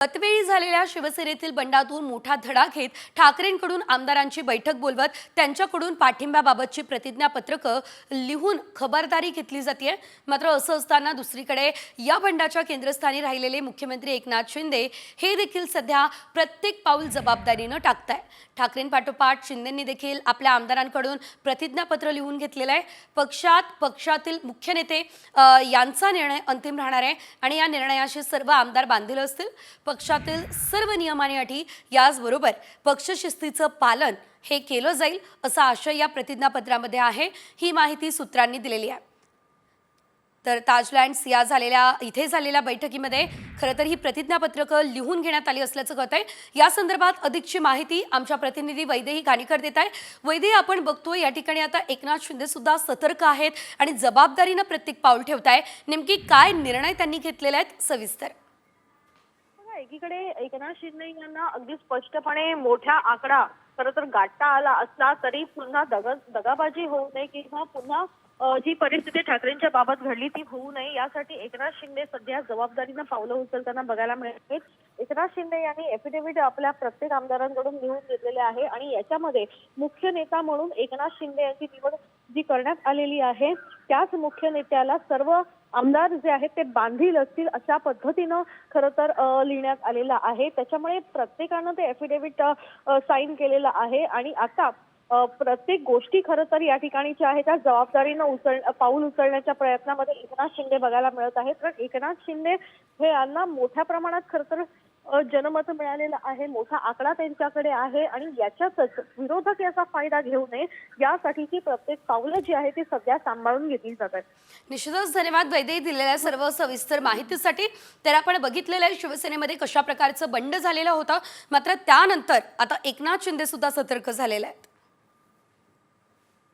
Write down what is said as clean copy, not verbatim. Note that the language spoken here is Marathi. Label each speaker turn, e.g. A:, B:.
A: गतवेळी झालेल्या शिवसेनेतील बंडातून मोठा धडा घेत ठाकरेंकडून आमदारांची बैठक बोलवत त्यांच्याकडून पाठिंब्याबाबतची प्रतिज्ञापत्रकं लिहून खबरदारी घेतली जाते। मात्र असं असताना दुसरीकडे या बंडाच्या केंद्रस्थानी राहिलेले मुख्यमंत्री एकनाथ शिंदे हे देखील सध्या प्रत्येक पाऊल जबाबदारीनं टाकताय। ठाकरेंपाठोपाठ शिंदेंनी देखील आपल्या आमदारांकडून प्रतिज्ञापत्र लिहून घेतलेलं आहे। पक्षातील मुख्य नेते यांचा निर्णय अंतिम राहणार आहे आणि या निर्णयाशी सर्व आमदार बांधील असतील। पक्षातील सर्व नियम आणि अटी याचबरोबर पक्षशिस्तीचं पालन हे केलं जाईल असा आशय या प्रतिज्ञापत्रामध्ये आहे, ही माहिती सूत्रांनी दिलेली आहे। तर ताजलँड्स इथे झालेल्या बैठकीमध्ये खरं तर ही प्रतिज्ञापत्रकं लिहून घेण्यात आली असल्याचं कळतंय। या संदर्भात अधिकची माहिती आमच्या प्रतिनिधी वैदेही घाणीकर देत आहे। वैदेही, आपण बघतोय या ठिकाणी आता एकनाथ शिंदे सुद्धा सतर्क आहेत आणि जबाबदारीनं प्रत्येक पाऊल ठेवताय। नेमकी काय निर्णय त्यांनी घेतलेले आहेत, सविस्तर?
B: एकीकडे एकनाथ शिंदे यांना अगदी स्पष्टपणे मोठा आकडा खरं तर गाठता आला असला तरी पुन्हा दगाबाजी होऊ नये किंवा पुन्हा जी परिस्थिती ठाकरेंच्या बाबत घडली ती होऊ नये यासाठी एकनाथ शिंदे सध्या जबाबदारीनं पावलं उचलताना बघायला मिळते। एकनाथ शिंदे यांनी एफिडेव्हिट आपल्या प्रत्येक आमदारांकडून लिहून घेतलेले आहे आणि याच्यामध्ये मुख्य नेता म्हणून एकनाथ शिंदे यांची निवड जी करण्यात आलेली आहे त्याच मुख्य नेत्याला सर्व आमदार जे आहेत ते बांधील असतील अशा पद्धतीनं खरं तर लिहिण्यात आलेलं आहे। त्याच्यामुळे प्रत्येकानं ते एफिडेव्हिट साईन केलेलं आहे आणि आता प्रत्येक गोष्टी खरं तर या ठिकाणीच्या आहेत त्या जबाबदारीनं पाऊल उचलण्याच्या प्रयत्नामध्ये एकनाथ शिंदे बघायला मिळत आहेत। कारण एकनाथ शिंदे हे यांना मोठ्या प्रमाणात खरं तर जनमत मिळालेलं आहे, मोठा आकडा त्यांच्याकडे आहे आणि याच्यातच विरोधक याचा फायदा घेऊ नये यासाठीची प्रत्येक पावलं जी आहे ती सध्या सांभाळून घेतली जातात।
A: निश्चितच धन्यवाद वैदेही दिलेल्या सर्व सविस्तर माहितीसाठी। तर आपण बघितलेलं आहे शिवसेनेमध्ये कशा प्रकारचं बंड झालेलं होतं, मात्र त्यानंतर आता एकनाथ शिंदे सुद्धा सतर्क झालेले आहेत।